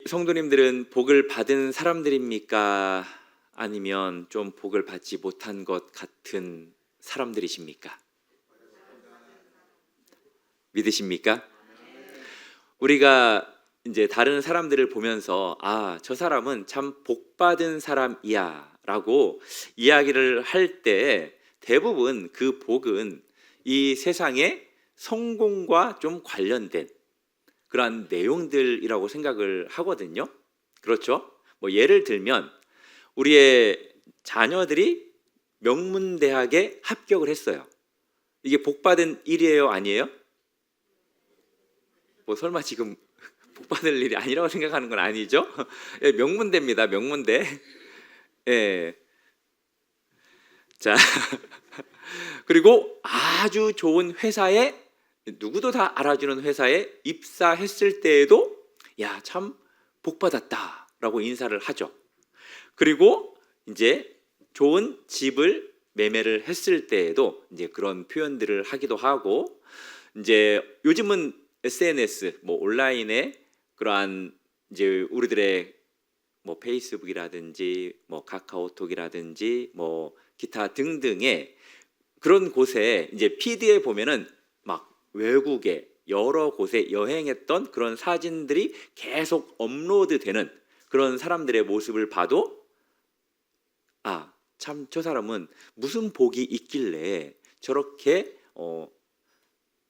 성도님들은 복을 받은 사람들입니까? 아니면 좀 복을 받지 못한 것 같은 사람들이십니까? 믿으십니까? 우리가 이제 다른 사람들을 보면서 저 사람은 참 복 받은 사람이야 라고 이야기를 할 때 대부분 그 복은 이 세상의 성공과 좀 관련된 그러한 내용들이라고 생각을 하거든요. 그렇죠? 뭐 예를 들면 우리의 자녀들이 명문대학에 합격을 했어요. 이게 복 받은 일이에요, 아니에요? 뭐 설마 지금 복 받을 일이 아니라고 생각하는 건 아니죠? 예, 명문대입니다, 명문대. 예. 자, 그리고 아주 좋은 회사에, 누구도 다 알아주는 회사에 입사했을 때에도 야, 참 복 받았다라고 인사를 하죠. 그리고 이제 좋은 집을 매매를 했을 때에도 이제 그런 표현들을 하기도 하고, 이제 요즘은 SNS, 뭐 온라인에 그러한 이제 우리들의 뭐 페이스북이라든지 뭐 카카오톡이라든지 뭐 기타 등등의 그런 곳에 이제 피드에 보면은 막 외국에 여러 곳에 여행했던 그런 사진들이 계속 업로드되는 그런 사람들의 모습을 봐도 참 저 사람은 무슨 복이 있길래 저렇게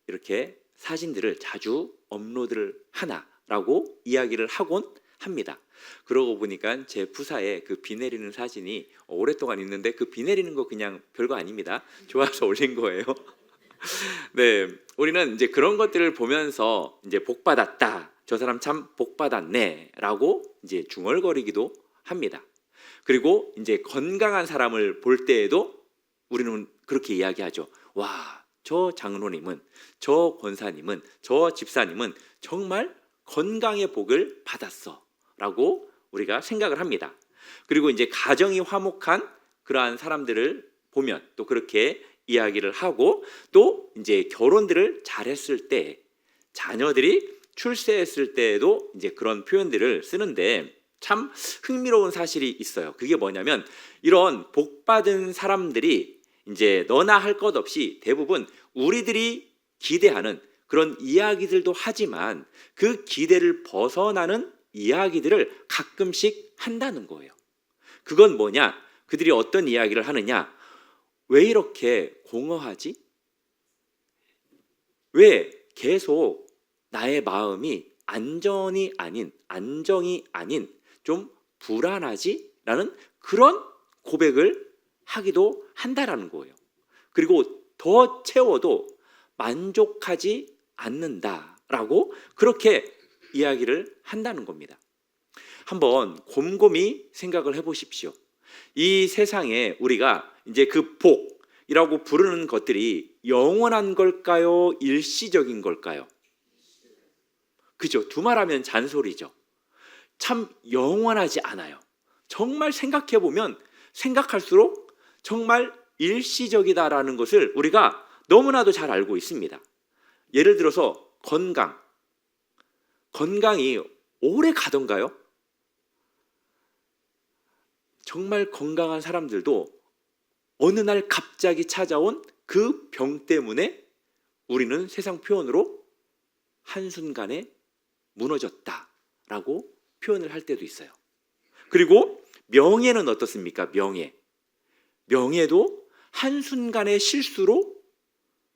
이렇게 사진들을 자주 업로드를 하나라고 이야기를 하곤 합니다. 그러고 보니까 제 푸사에 그 비 내리는 사진이 오랫동안 있는데 그 비 내리는 거 그냥 별거 아닙니다. 좋아서 올린 거예요. 네, 우리는 이제 그런 것들을 보면서 이제 복 받았다, 저 사람 참 복 받았네라고 이제 중얼거리기도 합니다. 그리고 이제 건강한 사람을 볼 때에도 우리는 그렇게 이야기하죠. 와, 저 장로님은, 저 권사님은, 저 집사님은 정말 건강의 복을 받았어 라고 우리가 생각을 합니다. 그리고 이제 가정이 화목한 그러한 사람들을 보면 또 그렇게 이야기를 하고, 또 이제 결혼들을 잘했을 때, 자녀들이 출세했을 때에도 이제 그런 표현들을 쓰는데 참 흥미로운 사실이 있어요. 그게 뭐냐면 이런 복 받은 사람들이 이제 너나 할 것 없이 대부분 우리들이 기대하는 그런 이야기들도 하지만 그 기대를 벗어나는 이야기들을 가끔씩 한다는 거예요. 그건 뭐냐? 그들이 어떤 이야기를 하느냐? 왜 이렇게 공허하지? 왜 계속 나의 마음이 안정이 아닌 좀 불안하지? 라는 그런 고백을 하기도 한다라는 거예요. 그리고 더 채워도 만족하지 않는다라고 그렇게 이야기를 한다는 겁니다. 한번 곰곰이 생각을 해보십시오. 이 세상에 우리가 이제 그 복이라고 부르는 것들이 영원한 걸까요? 일시적인 걸까요? 그죠? 두말하면 잔소리죠. 참 영원하지 않아요. 정말 생각해보면 생각할수록 정말 일시적이다라는 것을 우리가 너무나도 잘 알고 있습니다. 예를 들어서 건강이 오래 가던가요? 정말 건강한 사람들도 어느 날 갑자기 찾아온 그 병 때문에 우리는 세상 표현으로 한순간에 무너졌다라고 표현을 할 때도 있어요. 그리고 명예는 어떻습니까? 명예도 한순간의 실수로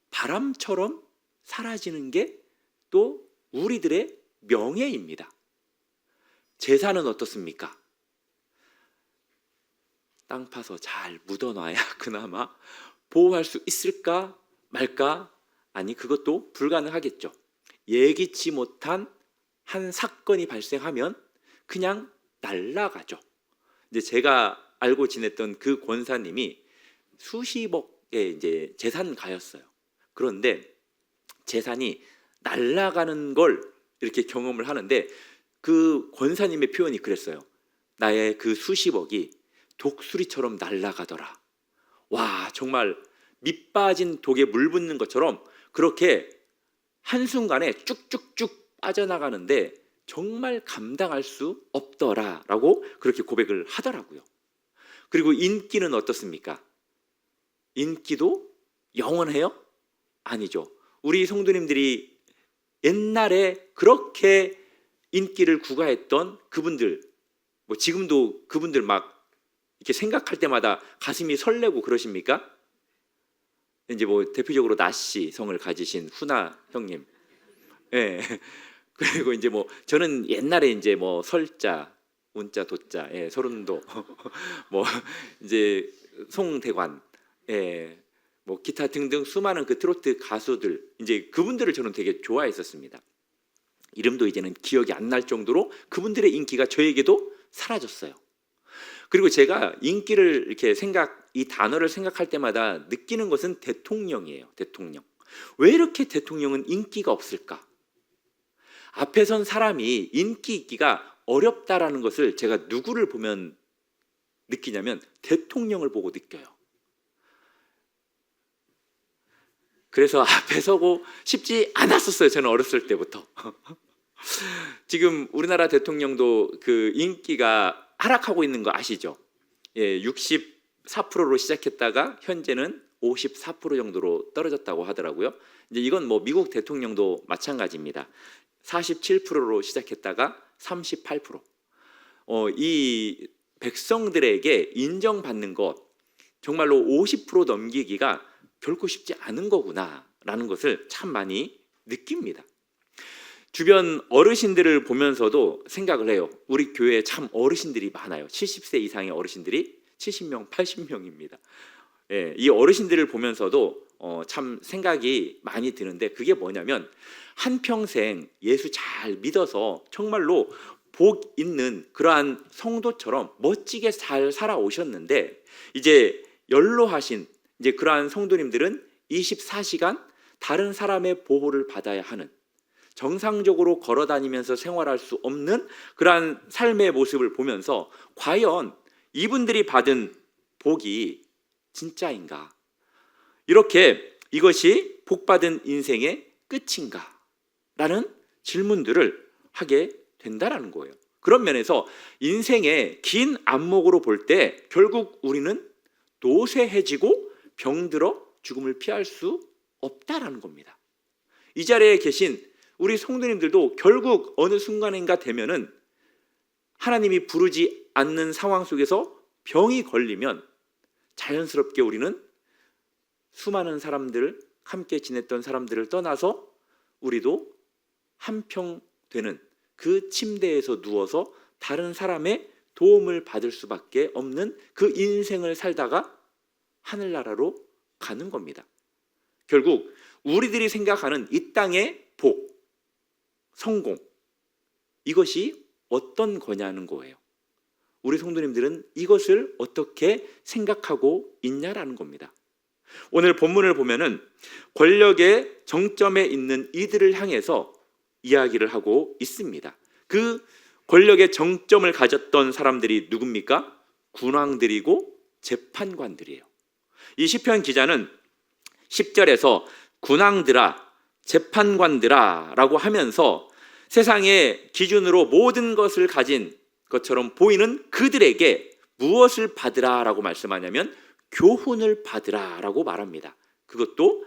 바람처럼 사라지는 게 또 우리들의 명예입니다. 재산은 어떻습니까? 땅 파서 잘 묻어놔야 그나마 보호할 수 있을까 말까? 아니, 그것도 불가능하겠죠. 예기치 못한 한 사건이 발생하면 그냥 날아가죠. 이제 제가 알고 지냈던 그 권사님이 수십억의 이제 재산가였어요. 그런데 재산이 날아가는 걸 이렇게 경험을 하는데 그 권사님의 표현이 그랬어요. 나의 그 수십억이 독수리처럼 날아가더라. 와, 정말 밑 빠진 독에 물 붓는 것처럼 그렇게 한순간에 쭉쭉쭉 빠져나가는데 정말 감당할 수 없더라라고 그렇게 고백을 하더라고요. 그리고 인기는 어떻습니까? 인기도 영원해요? 아니죠. 우리 성도님들이 옛날에 그렇게 인기를 구가했던 그분들, 뭐 지금도 그분들 막 이렇게 생각할 때마다 가슴이 설레고 그러십니까? 이제 뭐 대표적으로 나씨 성을 가지신 훈아 형님, 예. 그리고 이제 뭐 저는 옛날에 이제 뭐 설자, 운자, 도자, 예, 서른도, 뭐 이제 송대관, 예, 뭐 기타 등등 수많은 그 트로트 가수들, 이제 그분들을 저는 되게 좋아했었습니다. 이름도 이제는 기억이 안 날 정도로 그분들의 인기가 저에게도 사라졌어요. 그리고 제가 인기를 이렇게 이 단어를 생각할 때마다 느끼는 것은 대통령이에요. 대통령. 왜 이렇게 대통령은 인기가 없을까? 앞에 선 사람이 인기 있기가 어렵다라는 것을 제가 누구를 보면 느끼냐면 대통령을 보고 느껴요. 그래서 앞에 서고 싶지 않았었어요. 저는 어렸을 때부터. 지금 우리나라 대통령도 그 인기가 하락하고 있는 거 아시죠? 예, 64%로 시작했다가 현재는 54% 정도로 떨어졌다고 하더라고요. 이제 이건 뭐 미국 대통령도 마찬가지입니다. 47%로 시작했다가 38%. 이 백성들에게 인정받는 것, 정말로 50% 넘기기가 결코 쉽지 않은 거구나라는 것을 참 많이 느낍니다. 주변 어르신들을 보면서도 생각을 해요. 우리 교회에 참 어르신들이 많아요. 70세 이상의 어르신들이 70명, 80명입니다. 예, 이 어르신들을 보면서도 참 생각이 많이 드는데, 그게 뭐냐면 한평생 예수 잘 믿어서 정말로 복 있는 그러한 성도처럼 멋지게 잘 살아오셨는데, 이제 연로하신 이제 그러한 성도님들은 24시간 다른 사람의 보호를 받아야 하는, 정상적으로 걸어다니면서 생활할 수 없는 그러한 삶의 모습을 보면서 과연 이분들이 받은 복이 진짜인가? 이렇게 이것이 복받은 인생의 끝인가? 라는 질문들을 하게 된다라는 거예요. 그런 면에서 인생의 긴 안목으로 볼 때 결국 우리는 노쇠해지고 병들어 죽음을 피할 수 없다라는 겁니다. 이 자리에 계신 우리 성도님들도 결국 어느 순간인가 되면은 하나님이 부르지 않는 상황 속에서 병이 걸리면 자연스럽게 우리는 수많은 사람들, 함께 지냈던 사람들을 떠나서 우리도 한평 되는 그 침대에서 누워서 다른 사람의 도움을 받을 수밖에 없는 그 인생을 살다가 하늘나라로 가는 겁니다. 결국 우리들이 생각하는 이 땅의 복, 성공, 이것이 어떤 거냐는 거예요. 우리 성도님들은 이것을 어떻게 생각하고 있냐라는 겁니다. 오늘 본문을 보면은 권력의 정점에 있는 이들을 향해서 이야기를 하고 있습니다. 그 권력의 정점을 가졌던 사람들이 누굽니까? 군왕들이고 재판관들이에요. 이 시편 기자는 10절에서 군왕들아, 재판관들아 라고 하면서 세상의 기준으로 모든 것을 가진 것처럼 보이는 그들에게 무엇을 받으라 라고 말씀하냐면 교훈을 받으라 라고 말합니다. 그것도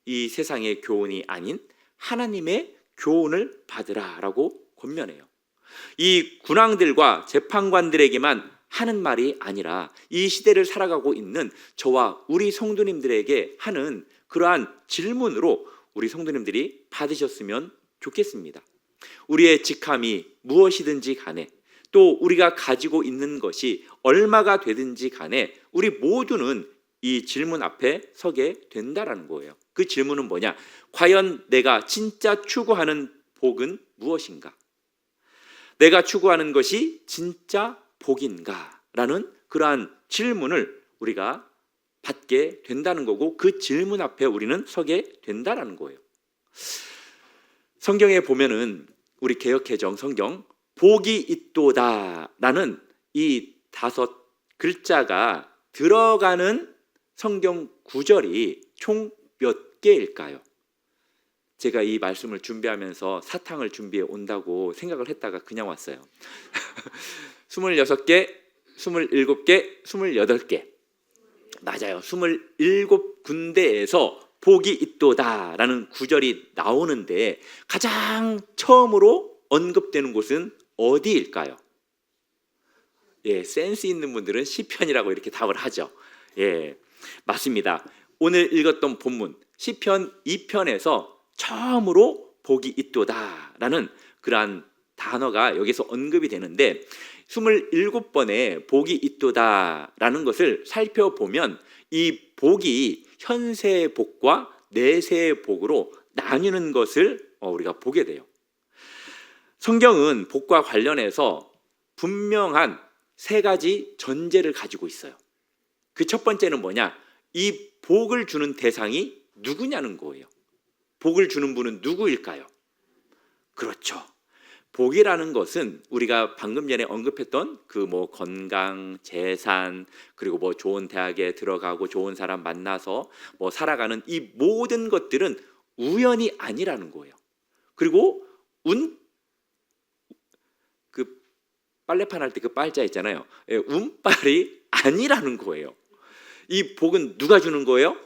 이 세상의 교훈이 아닌 하나님의 교훈을 받으라 라고 권면해요. 이 군왕들과 재판관들에게만 하는 말이 아니라 이 시대를 살아가고 있는 저와 우리 성도님들에게 하는 그러한 질문으로 우리 성도님들이 받으셨으면 좋겠습니다. 우리의 직함이 무엇이든지 간에, 또 우리가 가지고 있는 것이 얼마가 되든지 간에 우리 모두는 이 질문 앞에 서게 된다라는 거예요. 그 질문은 뭐냐? 과연 내가 진짜 추구하는 복은 무엇인가? 내가 추구하는 것이 진짜 복인가? 라는 그러한 질문을 우리가 받게 된다는 거고, 그 질문 앞에 우리는 서게 된다라는 거예요. 성경에 보면은 우리 개역개정 성경 복이 있도다라는 이 5 글자가 들어가는 성경 구절이 총 몇 개일까요? 제가 이 말씀을 준비하면서 사탕을 준비해 온다고 생각을 했다가 그냥 왔어요. 26개, 27개, 28개. 맞아요. 27군데에서 복이 있도다라는 구절이 나오는데 가장 처음으로 언급되는 곳은 어디일까요? 예, 센스 있는 분들은 시편이라고 이렇게 답을 하죠. 예, 맞습니다. 오늘 읽었던 본문 시편 2편에서 처음으로 복이 있도다라는 그러한 단어가 여기서 언급이 되는데 27번의 복이 있도다라는 것을 살펴보면 이 복이 현세의 복과 내세의 복으로 나뉘는 것을 우리가 보게 돼요. 성경은 복과 관련해서 분명한 세 가지 전제를 가지고 있어요. 그 첫 번째는 뭐냐? 이 복을 주는 대상이 누구냐는 거예요. 복을 주는 분은 누구일까요? 그렇죠. 복이라는 것은 우리가 방금 전에 언급했던 그 건강, 재산, 그리고 좋은 대학에 들어가고 좋은 사람 만나서 살아가는 이 모든 것들은 우연이 아니라는 거예요. 그리고 그 빨래판 할 때 그 빨자 있잖아요. 운빨이 아니라는 거예요. 이 복은 누가 주는 거예요?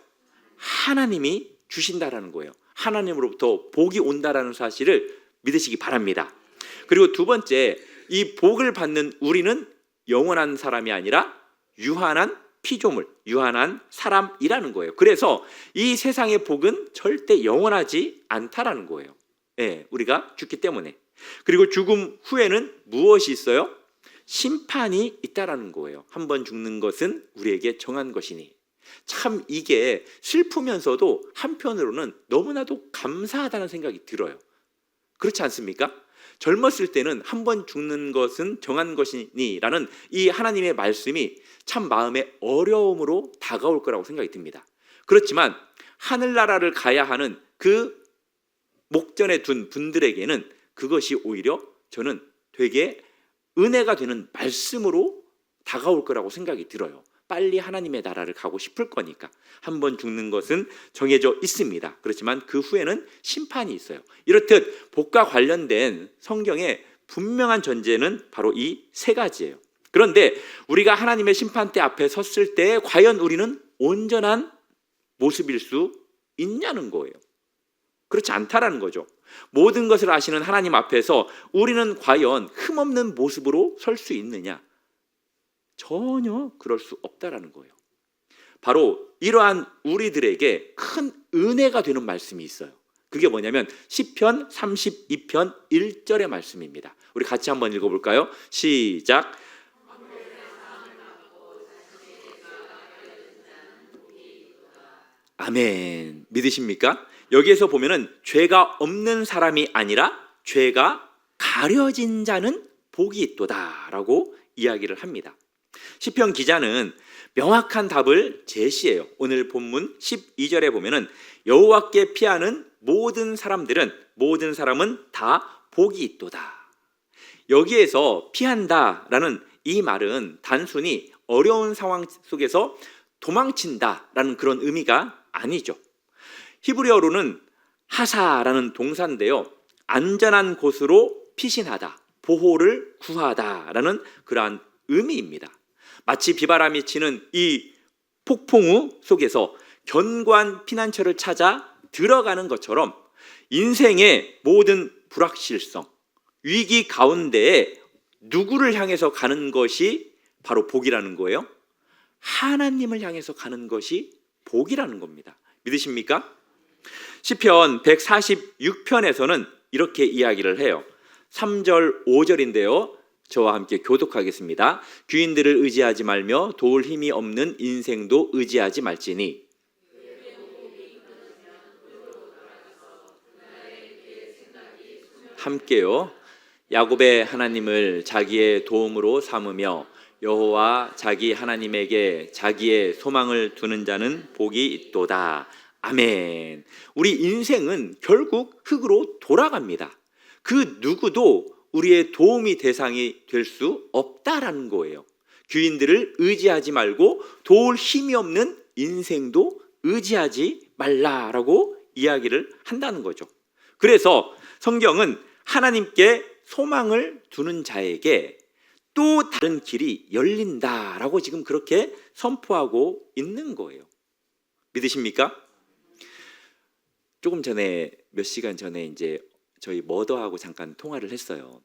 하나님이 주신다라는 거예요. 하나님으로부터 복이 온다라는 사실을 믿으시기 바랍니다. 그리고 두 번째, 이 복을 받는 우리는 영원한 사람이 아니라 유한한 피조물, 유한한 사람이라는 거예요. 그래서 이 세상의 복은 절대 영원하지 않다라는 거예요. 예, 우리가 죽기 때문에. 그리고 죽음 후에는 무엇이 있어요? 심판이 있다라는 거예요. 한번 죽는 것은 우리에게 정한 것이니. 참 이게 슬프면서도 한편으로는 너무나도 감사하다는 생각이 들어요. 그렇지 않습니까? 젊었을 때는 한번 죽는 것은 정한 것이니 라는 이 하나님의 말씀이 참 마음에 어려움으로 다가올 거라고 생각이 듭니다. 그렇지만 하늘나라를 가야 하는 그 목전에 둔 분들에게는 그것이 오히려 저는 되게 은혜가 되는 말씀으로 다가올 거라고 생각이 들어요. 빨리 하나님의 나라를 가고 싶을 거니까. 한번 죽는 것은 정해져 있습니다. 그렇지만 그 후에는 심판이 있어요. 이렇듯 복과 관련된 성경의 분명한 전제는 바로 이 세 가지예요. 그런데 우리가 하나님의 심판대 앞에 섰을 때 과연 우리는 온전한 모습일 수 있냐는 거예요. 그렇지 않다라는 거죠. 모든 것을 아시는 하나님 앞에서 우리는 과연 흠없는 모습으로 설 수 있느냐? 전혀 그럴 수 없다라는 거예요. 바로 이러한 우리들에게 큰 은혜가 되는 말씀이 있어요. 그게 뭐냐면 시편 32편 1절의 말씀입니다. 우리 같이 한번 읽어볼까요? 시작. 아멘. 믿으십니까? 여기에서 보면은 죄가 없는 사람이 아니라 죄가 가려진 자는 복이 있도다라고 이야기를 합니다. 시편 기자는 명확한 답을 제시해요. 오늘 본문 12절에 보면은 여호와께 피하는 모든 사람은 다 복이 있도다. 여기에서 피한다라는 이 말은 단순히 어려운 상황 속에서 도망친다라는 그런 의미가 아니죠. 히브리어로는 하사라는 동사인데요. 안전한 곳으로 피신하다, 보호를 구하다라는 그러한 의미입니다. 마치 비바람이 치는 이 폭풍우 속에서 견고한 피난처를 찾아 들어가는 것처럼 인생의 모든 불확실성, 위기 가운데에 누구를 향해서 가는 것이 바로 복이라는 거예요? 하나님을 향해서 가는 것이 복이라는 겁니다. 믿으십니까? 시편 146편에서는 이렇게 이야기를 해요. 3절 5절인데요. 저와 함께 교독하겠습니다. 귀인들을 의지하지 말며 도울 힘이 없는 인생도 의지하지 말지니. 함께요. 야곱의 하나님을 자기의 도움으로 삼으며 여호와 자기 하나님에게 자기의 소망을 두는 자는 복이 있도다. 아멘. 우리 인생은 결국 흙으로 돌아갑니다. 그 누구도 우리의 도움이 대상이 될 수 없다라는 거예요. 귀인들을 의지하지 말고 도울 힘이 없는 인생도 의지하지 말라라고 이야기를 한다는 거죠. 그래서 성경은 하나님께 소망을 두는 자에게 또 다른 길이 열린다라고 지금 그렇게 선포하고 있는 거예요. 믿으십니까? 조금 전에 몇 시간 전에 이제 저희 머더하고 잠깐 통화를 했어요.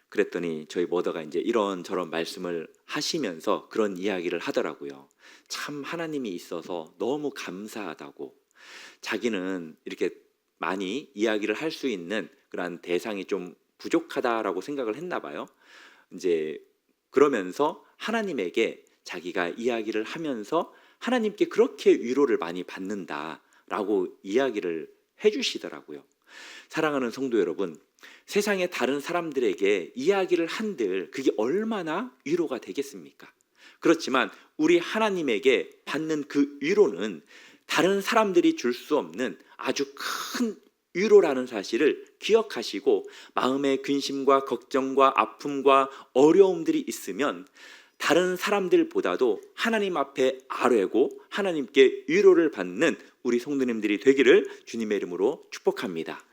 그랬더니 저희 머더가 이제 이런저런 말씀을 하시면서 그런 이야기를 하더라고요. 참 하나님이 있어서 너무 감사하다고. 자기는 이렇게 많이 이야기를 할 수 있는 그런 대상이 좀 부족하다라고 생각을 했나 봐요. 이제 그러면서 하나님에게 자기가 이야기를 하면서 하나님께 그렇게 위로를 많이 받는다라고 이야기를 해주시더라고요. 사랑하는 성도 여러분, 세상의 다른 사람들에게 이야기를 한들 그게 얼마나 위로가 되겠습니까? 그렇지만 우리 하나님에게 받는 그 위로는 다른 사람들이 줄 수 없는 아주 큰 위로라는 사실을 기억하시고, 마음의 근심과 걱정과 아픔과 어려움들이 있으면 다른 사람들보다도 하나님 앞에 아뢰고 하나님께 위로를 받는 우리 성도님들이 되기를 주님의 이름으로 축복합니다.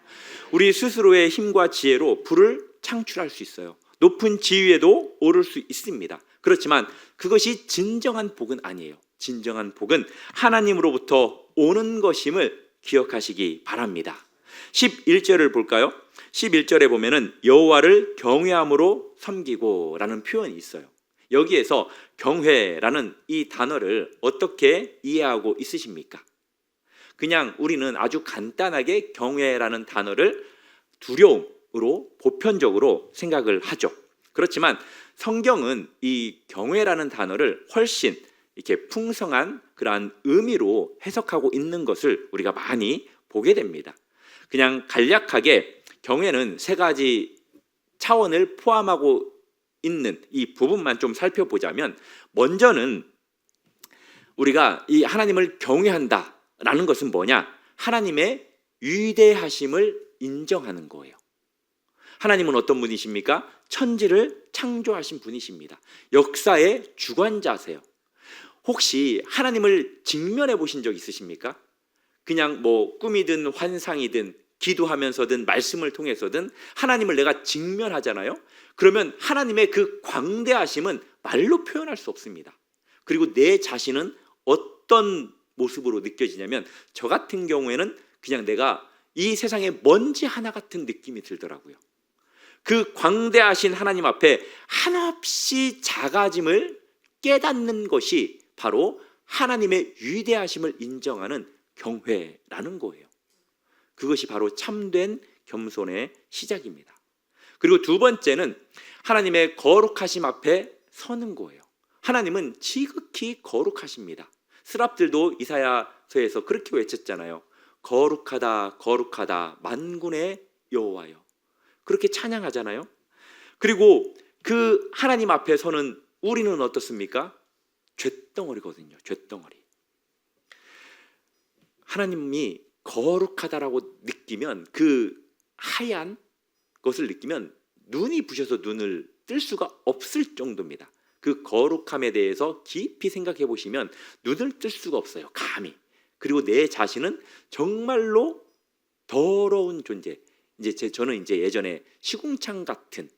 우리 스스로의 힘과 지혜로 부를 창출할 수 있어요. 높은 지위에도 오를 수 있습니다. 그렇지만 그것이 진정한 복은 아니에요. 진정한 복은 하나님으로부터 오는 것임을 기억하시기 바랍니다. 11절을 볼까요? 11절에 보면은 여호와를 경외함으로 섬기고 라는 표현이 있어요. 여기에서 경외라는 이 단어를 어떻게 이해하고 있으십니까? 그냥 우리는 아주 간단하게 경외라는 단어를 두려움으로 보편적으로 생각을 하죠. 그렇지만 성경은 이 경외라는 단어를 훨씬 이렇게 풍성한 그러한 의미로 해석하고 있는 것을 우리가 많이 보게 됩니다. 그냥 간략하게 경외는 세 가지 차원을 포함하고 있는 이 부분만 좀 살펴보자면, 먼저는 우리가 이 하나님을 경외한다라는 것은 뭐냐? 하나님의 위대하심을 인정하는 거예요. 하나님은 어떤 분이십니까? 천지를 창조하신 분이십니다. 역사의 주관자세요. 혹시 하나님을 직면해 보신 적 있으십니까? 그냥 뭐 꿈이든 환상이든 기도하면서든 말씀을 통해서든 하나님을 내가 직면하잖아요. 그러면 하나님의 그 광대하심은 말로 표현할 수 없습니다. 그리고 내 자신은 어떤 모습으로 느껴지냐면, 저 같은 경우에는 그냥 내가 이 세상에 먼지 하나 같은 느낌이 들더라고요. 그 광대하신 하나님 앞에 한없이 작아짐을 깨닫는 것이 바로 하나님의 위대하심을 인정하는 경외라는 거예요. 그것이 바로 참된 겸손의 시작입니다. 그리고 두 번째는 하나님의 거룩하심 앞에 서는 거예요. 하나님은 지극히 거룩하십니다. 스랍들도 이사야서에서 그렇게 외쳤잖아요. 거룩하다 거룩하다 만군의 여호와여, 그렇게 찬양하잖아요. 그리고 그 하나님 앞에 서는 우리는 어떻습니까? 쇳덩어리거든요. 쇳덩어리. 하나님이 거룩하다라고 느끼면, 그 하얀 것을 느끼면 눈이 부셔서 눈을 뜰 수가 없을 정도입니다. 그 거룩함에 대해서 깊이 생각해 보시면 눈을 뜰 수가 없어요, 감히. 그리고 내 자신은 정말로 더러운 존재. 저는 이제 예전에 시궁창 같은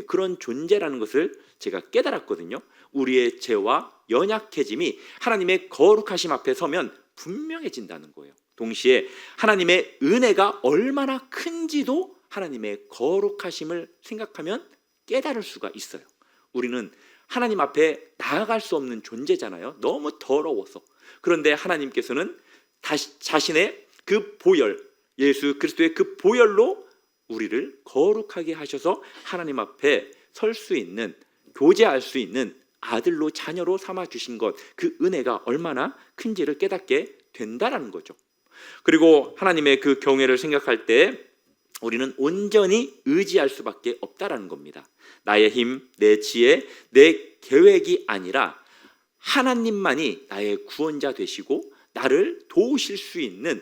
그런 존재라는 것을 제가 깨달았거든요. 우리의 죄와 연약해짐이 하나님의 거룩하심 앞에 서면 분명해진다는 거예요. 동시에 하나님의 은혜가 얼마나 큰지도 하나님의 거룩하심을 생각하면 깨달을 수가 있어요. 우리는 하나님 앞에 나아갈 수 없는 존재잖아요. 너무 더러워서. 그런데 하나님께서는 자신의 그 보혈, 예수 그리스도의 그 보혈로 우리를 거룩하게 하셔서 하나님 앞에 설 수 있는, 교제할 수 있는 아들로 자녀로 삼아 주신 것, 그 은혜가 얼마나 큰지를 깨닫게 된다라는 거죠. 그리고 하나님의 그 경외를 생각할 때 우리는 온전히 의지할 수밖에 없다라는 겁니다. 나의 힘, 내 지혜, 내 계획이 아니라 하나님만이 나의 구원자 되시고 나를 도우실 수 있는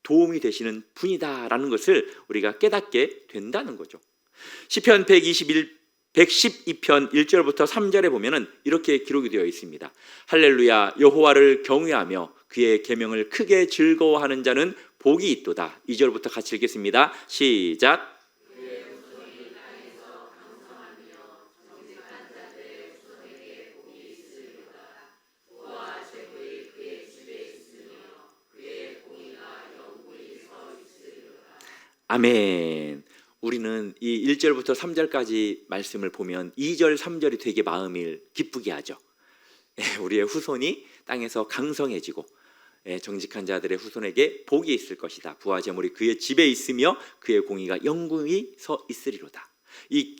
도움이 되시는 분이다라는 것을 우리가 깨닫게 된다는 거죠. 시편 112편 1절부터 3절에 보면은 이렇게 기록이 되어 있습니다. 할렐루야, 여호와를 경외하며 그의 계명을 크게 즐거워하는 자는 복이 있도다. 2절부터 같이 읽겠습니다. 시작. 아멘. 우리는 이 1절부터 3절까지 말씀을 보면 2절, 3절이 되게 마음을 기쁘게 하죠. 우리의 후손이 땅에서 강성해지고 정직한 자들의 후손에게 복이 있을 것이다. 부와 재물이 그의 집에 있으며 그의 공의가 영구히 서 있으리로다. 이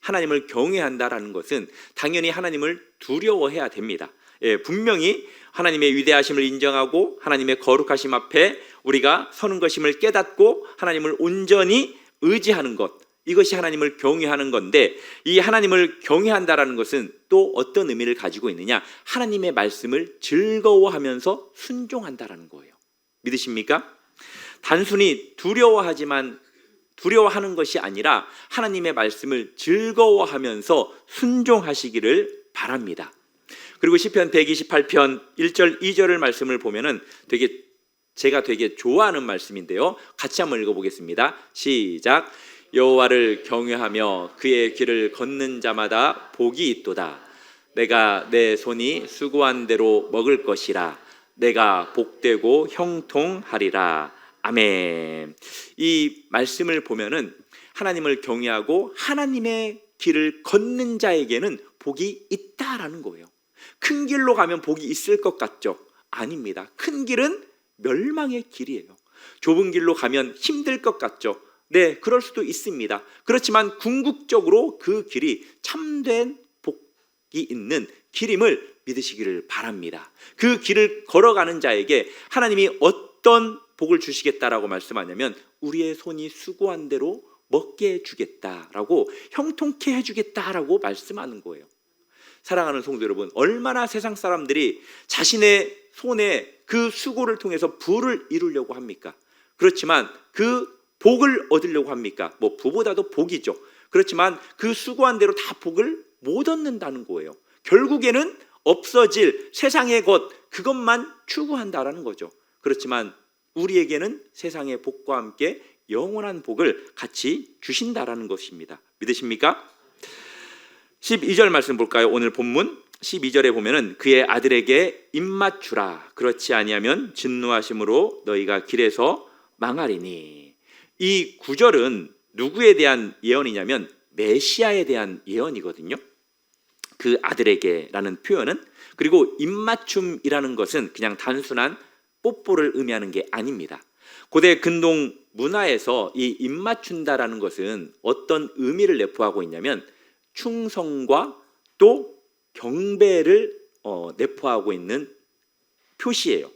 하나님을 경외한다라는 것은 당연히 하나님을 두려워해야 됩니다. 분명히 하나님의 위대하심을 인정하고 하나님의 거룩하심 앞에 우리가 서는 것임을 깨닫고 하나님을 온전히 의지하는 것, 이것이 하나님을 경외하는 건데, 이 하나님을 경외한다라는 것은 또 어떤 의미를 가지고 있느냐? 하나님의 말씀을 즐거워하면서 순종한다라는 거예요. 믿으십니까? 단순히 두려워하는 것이 아니라 하나님의 말씀을 즐거워하면서 순종하시기를 바랍니다. 그리고 시편 128편 1절 2절을 말씀을 보면은 제가 되게 좋아하는 말씀인데요. 같이 한번 읽어보겠습니다. 시작. 여호와를 경외하며 그의 길을 걷는 자마다 복이 있도다. 내가 내 손이 수고한 대로 먹을 것이라. 내가 복되고 형통하리라. 아멘. 이 말씀을 보면은 하나님을 경외하고 하나님의 길을 걷는 자에게는 복이 있다라는 거예요. 큰 길로 가면 복이 있을 것 같죠? 아닙니다. 큰 길은 멸망의 길이에요. 좁은 길로 가면 힘들 것 같죠? 네, 그럴 수도 있습니다. 그렇지만 궁극적으로 그 길이 참된 복이 있는 길임을 믿으시기를 바랍니다. 그 길을 걸어가는 자에게 하나님이 어떤 복을 주시겠다라고 말씀하냐면 우리의 손이 수고한 대로 먹게 해주겠다라고, 형통케 해주겠다라고 말씀하는 거예요. 사랑하는 성도 여러분, 얼마나 세상 사람들이 자신의 손에 그 수고를 통해서 부를 이루려고 합니까? 그렇지만 그 복을 얻으려고 합니까? 부보다도 복이죠. 그렇지만 그 수고한 대로 다 복을 못 얻는다는 거예요. 결국에는 없어질 세상의 것, 그것만 추구한다라는 거죠. 그렇지만 우리에게는 세상의 복과 함께 영원한 복을 같이 주신다라는 것입니다. 믿으십니까? 12절 말씀 볼까요? 오늘 본문 12절에 보면은 그의 아들에게 입맞추라. 그렇지 아니하면 진노하심으로 너희가 길에서 망하리니. 이 구절은 누구에 대한 예언이냐면 메시아에 대한 예언이거든요. 그 아들에게라는 표현은, 그리고 입맞춤이라는 것은 그냥 단순한 뽀뽀를 의미하는 게 아닙니다. 고대 근동 문화에서 이 입맞춘다라는 것은 어떤 의미를 내포하고 있냐면 충성과 또 경배를 내포하고 있는 표시예요.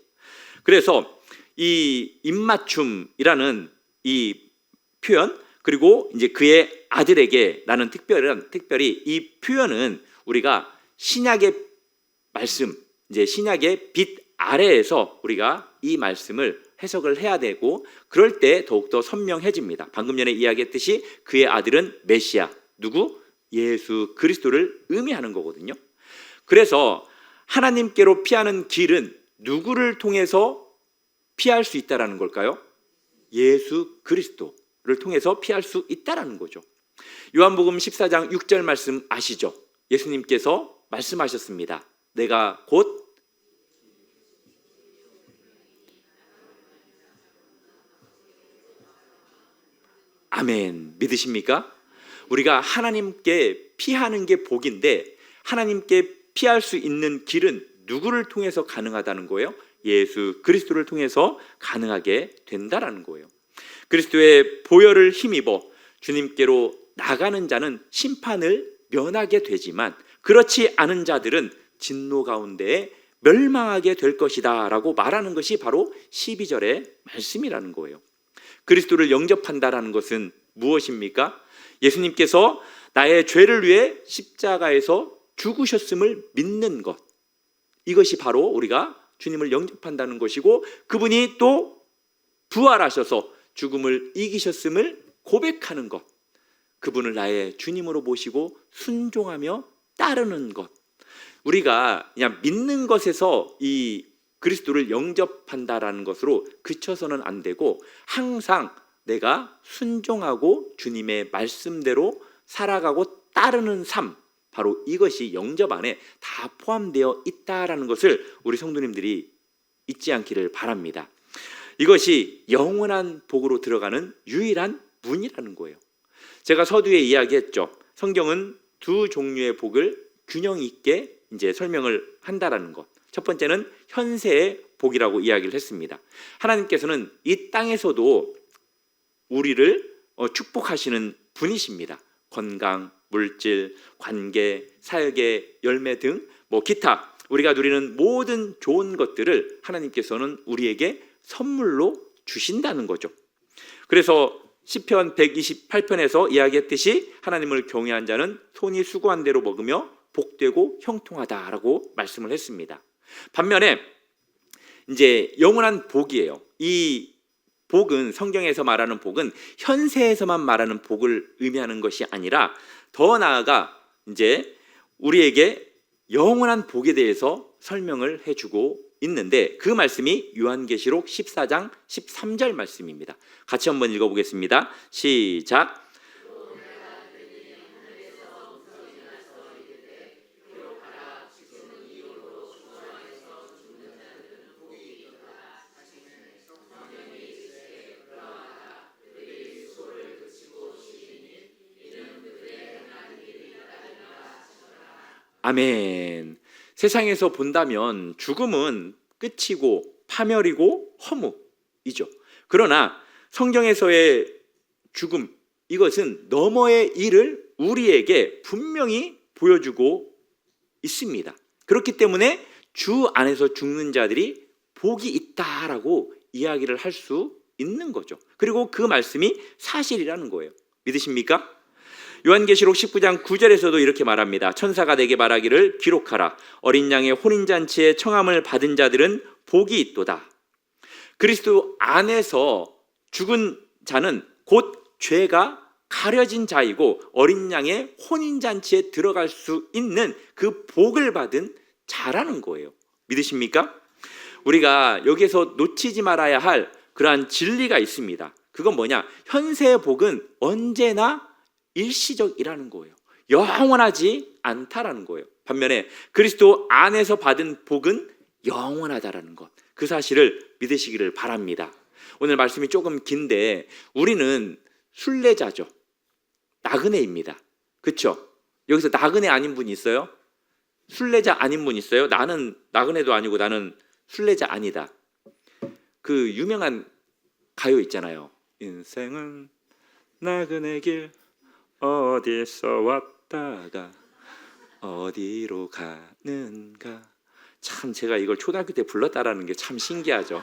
그래서 이 입맞춤이라는 이 표현, 그리고 이제 그의 아들에게라는 특별히 이 표현은 우리가 신약의 말씀, 이제 신약의 빛 아래에서 우리가 이 말씀을 해석을 해야 되고, 그럴 때 더욱더 선명해집니다. 방금 전에 이야기했듯이 그의 아들은 메시아, 누구? 예수 그리스도를 의미하는 거거든요. 그래서 하나님께로 피하는 길은 누구를 통해서 피할 수 있다라는 걸까요? 예수 그리스도를 통해서 피할 수 있다라는 거죠. 요한복음 14장 6절 말씀 아시죠? 예수님께서 말씀하셨습니다. 내가 곧 아멘. 믿으십니까? 우리가 하나님께 피하는 게 복인데, 하나님께 피할 수 있는 길은 누구를 통해서 가능하다는 거예요? 예수 그리스도를 통해서 가능하게 된다라는 거예요. 그리스도의 보혈을 힘입어 주님께로 나가는 자는 심판을 면하게 되지만, 그렇지 않은 자들은 진노 가운데에 멸망하게 될 것이다 라고 말하는 것이 바로 12절의 말씀이라는 거예요. 그리스도를 영접한다라는 것은 무엇입니까? 예수님께서 나의 죄를 위해 십자가에서 죽으셨음을 믿는 것, 이것이 바로 우리가 주님을 영접한다는 것이고, 그분이 또 부활하셔서 죽음을 이기셨음을 고백하는 것, 그분을 나의 주님으로 모시고 순종하며 따르는 것. 우리가 그냥 믿는 것에서 이 그리스도를 영접한다라는 것으로 그쳐서는 안 되고 항상 내가 순종하고 주님의 말씀대로 살아가고 따르는 삶, 바로 이것이 영접 안에 다 포함되어 있다라는 것을 우리 성도님들이 잊지 않기를 바랍니다. 이것이 영원한 복으로 들어가는 유일한 문이라는 거예요. 제가 서두에 이야기했죠. 성경은 두 종류의 복을 균형 있게 이제 설명을 한다라는 것. 첫 번째는 현세의 복이라고 이야기를 했습니다. 하나님께서는 이 땅에서도 우리를 축복하시는 분이십니다. 건강, 물질, 관계, 살게, 열매 등 기타 우리가 누리는 모든 좋은 것들을 하나님께서는 우리에게 선물로 주신다는 거죠. 그래서 시편 128편에서 이야기했듯이 하나님을 경외한 자는 손이 수고한 대로 먹으며 복되고 형통하다라고 말씀을 했습니다. 반면에 이제 영원한 복이에요. 이 복은, 성경에서 말하는 복은 현세에서만 말하는 복을 의미하는 것이 아니라 더 나아가 이제 우리에게 영원한 복에 대해서 설명을 해주고 있는데, 그 말씀이 요한계시록 14장 13절 말씀입니다. 같이 한번 읽어보겠습니다. 시작. 아멘. 세상에서 본다면 죽음은 끝이고 파멸이고 허무이죠. 그러나 성경에서의 죽음, 이것은 너머의 일을 우리에게 분명히 보여주고 있습니다. 그렇기 때문에 주 안에서 죽는 자들이 복이 있다라고 이야기를 할 수 있는 거죠. 그리고 그 말씀이 사실이라는 거예요. 믿으십니까? 요한계시록 19장 9절에서도 이렇게 말합니다. 천사가 내게 말하기를 기록하라. 어린 양의 혼인잔치에 청함을 받은 자들은 복이 있도다. 그리스도 안에서 죽은 자는 곧 죄가 가려진 자이고 어린 양의 혼인잔치에 들어갈 수 있는 그 복을 받은 자라는 거예요. 믿으십니까? 우리가 여기서 놓치지 말아야 할 그러한 진리가 있습니다. 그건 뭐냐? 현세의 복은 언제나 일시적이라는 거예요. 영원하지 않다라는 거예요. 반면에 그리스도 안에서 받은 복은 영원하다라는 것, 그 사실을 믿으시기를 바랍니다. 오늘 말씀이 조금 긴데 우리는 순례자죠. 나그네입니다. 그렇죠? 여기서 나그네 아닌 분 있어요? 순례자 아닌 분 있어요? 나는 나그네도 아니고 나는 순례자 아니다. 그 유명한 가요 있잖아요. 인생은 나그네 길 어디서 왔다가 어디로 가는가. 참 제가 이걸 초등학교 때 불렀다라는 게 참 신기하죠.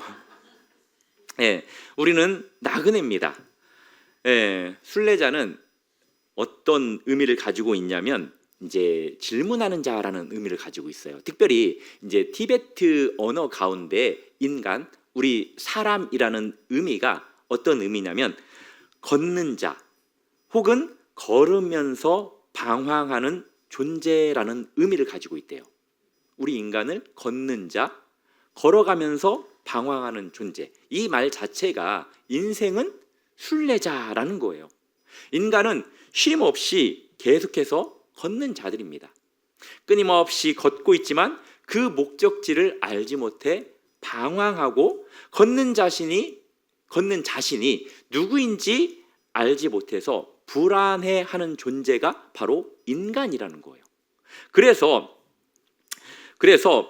예, 우리는 나그네입니다. 예, 순례자는 어떤 의미를 가지고 있냐면 이제 질문하는 자라는 의미를 가지고 있어요. 특별히 이제 티베트 언어 가운데 인간, 우리 사람이라는 의미가 어떤 의미냐면 걷는 자 혹은 걸으면서 방황하는 존재라는 의미를 가지고 있대요. 우리 인간을 걷는 자, 걸어가면서 방황하는 존재. 이 말 자체가 인생은 순례자라는 거예요. 인간은 쉼 없이 계속해서 걷는 자들입니다. 끊임없이 걷고 있지만 그 목적지를 알지 못해 방황하고 걷는 자신이 누구인지 알지 못해서 불안해하는 존재가 바로 인간이라는 거예요. 그래서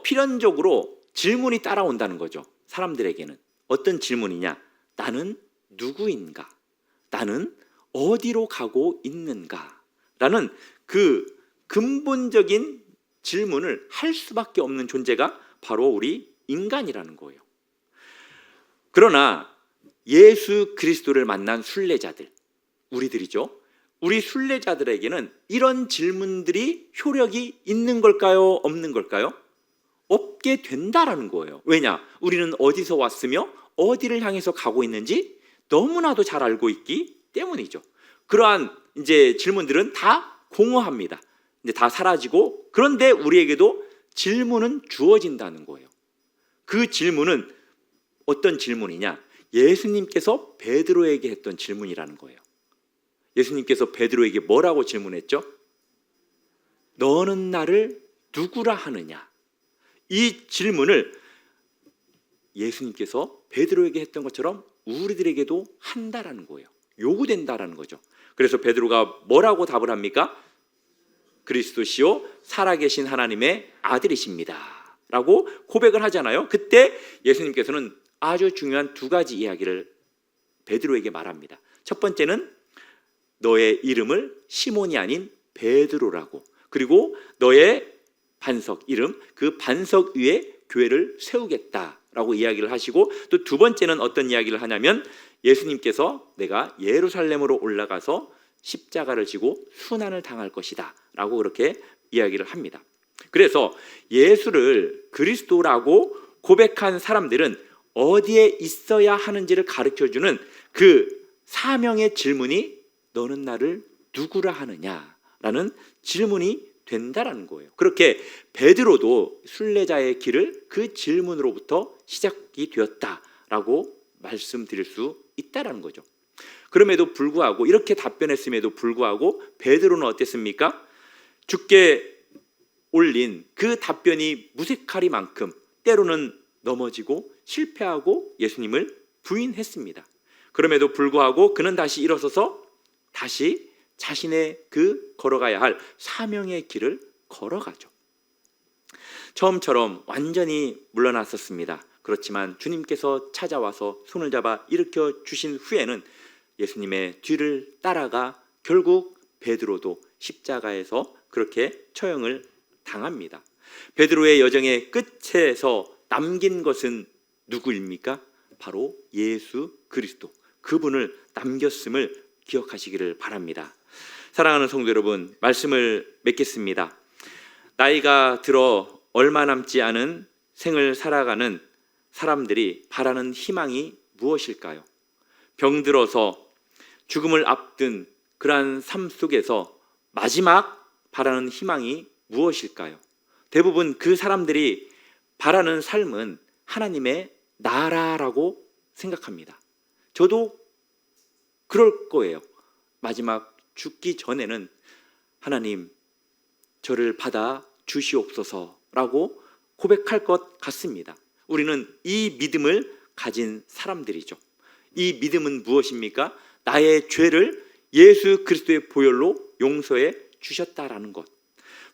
필연적으로 질문이 따라온다는 거죠. 사람들에게는 어떤 질문이냐? 나는 누구인가? 나는 어디로 가고 있는가? 라는 그 근본적인 질문을 할 수밖에 없는 존재가 바로 우리 인간이라는 거예요. 그러나 예수 그리스도를 만난 순례자들, 우리들이죠. 우리 순례자들에게는 이런 질문들이 효력이 있는 걸까요? 없는 걸까요? 없게 된다라는 거예요. 왜냐? 우리는 어디서 왔으며 어디를 향해서 가고 있는지 너무나도 잘 알고 있기 때문이죠. 그러한 이제 질문들은 다 공허합니다. 이제 다 사라지고, 그런데 우리에게도 질문은 주어진다는 거예요. 그 질문은 어떤 질문이냐? 예수님께서 베드로에게 했던 질문이라는 거예요. 예수님께서 베드로에게 뭐라고 질문했죠? 너는 나를 누구라 하느냐? 이 질문을 예수님께서 베드로에게 했던 것처럼 우리들에게도 한다라는 거예요. 요구된다라는 거죠. 그래서 베드로가 뭐라고 답을 합니까? 그리스도시요 살아계신 하나님의 아들이십니다 라고 고백을 하잖아요. 그때 예수님께서는 아주 중요한 두 가지 이야기를 베드로에게 말합니다. 첫 번째는 너의 이름을 시몬이 아닌 베드로라고, 그리고 너의 반석 이름, 그 반석 위에 교회를 세우겠다라고 이야기를 하시고, 또 두 번째는 어떤 이야기를 하냐면 예수님께서 내가 예루살렘으로 올라가서 십자가를 지고 순환을 당할 것이다 라고 그렇게 이야기를 합니다. 그래서 예수를 그리스도라고 고백한 사람들은 어디에 있어야 하는지를 가르쳐주는 그 사명의 질문이 너는 나를 누구라 하느냐라는 질문이 된다라는 거예요. 그렇게 베드로도 순례자의 길을 그 질문으로부터 시작이 되었다라고 말씀드릴 수 있다라는 거죠. 그럼에도 불구하고, 이렇게 답변했음에도 불구하고 베드로는 어땠습니까? 주께 올린 그 답변이 무색하리만큼 때로는 넘어지고 실패하고 예수님을 부인했습니다. 그럼에도 불구하고 그는 다시 일어서서 다시 자신의 그 걸어가야 할 사명의 길을 걸어가죠. 처음처럼 완전히 물러났었습니다. 그렇지만 주님께서 찾아와서 손을 잡아 일으켜 주신 후에는 예수님의 뒤를 따라가 결국 베드로도 십자가에서 그렇게 처형을 당합니다. 베드로의 여정의 끝에서 남긴 것은 누구입니까? 바로 예수 그리스도, 그분을 남겼음을 기억하시기를 바랍니다. 사랑하는 성도 여러분, 말씀을 맺겠습니다. 나이가 들어 얼마 남지 않은 생을 살아가는 사람들이 바라는 희망이 무엇일까요? 병들어서 죽음을 앞둔 그러한 삶 속에서 마지막 바라는 희망이 무엇일까요? 대부분 그 사람들이 바라는 삶은 하나님의 나라라고 생각합니다. 저도 그럴 거예요. 마지막 죽기 전에는 하나님 저를 받아 주시옵소서라고 고백할 것 같습니다. 우리는 이 믿음을 가진 사람들이죠. 이 믿음은 무엇입니까? 나의 죄를 예수 그리스도의 보혈로 용서해 주셨다라는 것.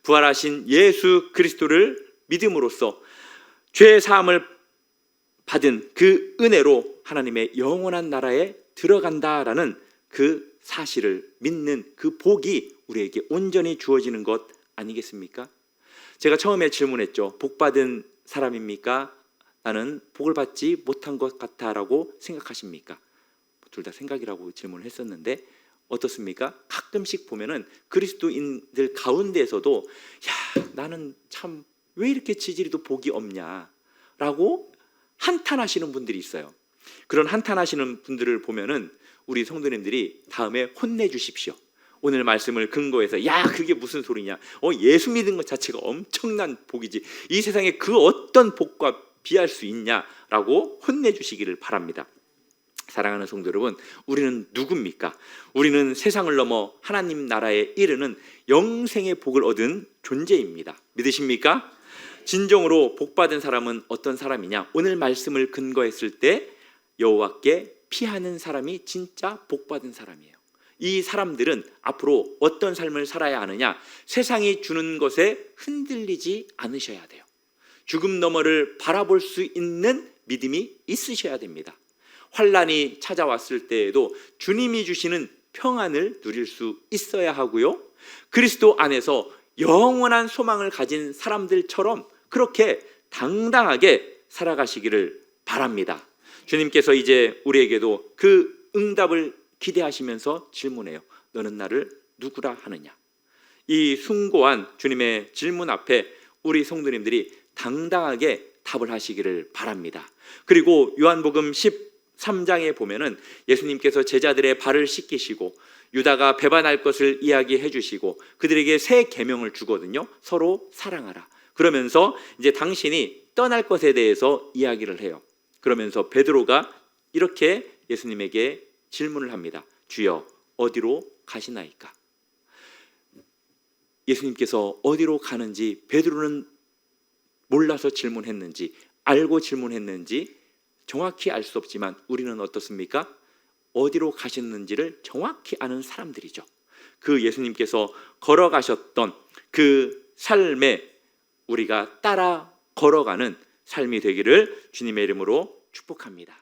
부활하신 예수 그리스도를 믿음으로써 죄 사함을 받은 그 은혜로 하나님의 영원한 나라에 들어간다라는 그 사실을 믿는 그 복이 우리에게 온전히 주어지는 것 아니겠습니까? 제가 처음에 질문했죠. 복 받은 사람입니까? 나는 복을 받지 못한 것 같아라고 생각하십니까? 둘 다 생각이라고 질문을 했었는데 어떻습니까? 가끔씩 보면은 그리스도인들 가운데에서도 야, 나는 참 왜 이렇게 지지리도 복이 없냐라고 한탄하시는 분들이 있어요. 그런 한탄하시는 분들을 보면은 우리 성도님들이 다음에 혼내주십시오. 오늘 말씀을 근거해서 야, 그게 무슨 소리냐? 예수 믿는 것 자체가 엄청난 복이지. 이 세상에 그 어떤 복과 비할 수 있냐라고 혼내주시기를 바랍니다. 사랑하는 성도 여러분, 우리는 누굽니까? 우리는 세상을 넘어 하나님 나라에 이르는 영생의 복을 얻은 존재입니다. 믿으십니까? 진정으로 복받은 사람은 어떤 사람이냐? 오늘 말씀을 근거했을 때 여호와께 피하는 사람이 진짜 복받은 사람이에요. 이 사람들은 앞으로 어떤 삶을 살아야 하느냐? 세상이 주는 것에 흔들리지 않으셔야 돼요. 죽음 너머를 바라볼 수 있는 믿음이 있으셔야 됩니다. 환난이 찾아왔을 때에도 주님이 주시는 평안을 누릴 수 있어야 하고요. 그리스도 안에서 영원한 소망을 가진 사람들처럼 그렇게 당당하게 살아가시기를 바랍니다. 주님께서 이제 우리에게도 그 응답을 기대하시면서 질문해요. 너는 나를 누구라 하느냐? 이 숭고한 주님의 질문 앞에 우리 성도님들이 당당하게 답을 하시기를 바랍니다. 그리고 요한복음 13장에 보면은 예수님께서 제자들의 발을 씻기시고 유다가 배반할 것을 이야기해 주시고 그들에게 새 계명을 주거든요. 서로 사랑하라. 그러면서 이제 당신이 떠날 것에 대해서 이야기를 해요. 그러면서 베드로가 이렇게 예수님에게 질문을 합니다. 주여, 어디로 가시나이까? 예수님께서 어디로 가는지 베드로는 몰라서 질문했는지 알고 질문했는지 정확히 알 수 없지만 우리는 어떻습니까? 어디로 가셨는지를 정확히 아는 사람들이죠. 그 예수님께서 걸어가셨던 그 삶에 우리가 따라 걸어가는 삶이 되기를 주님의 이름으로 축복합니다.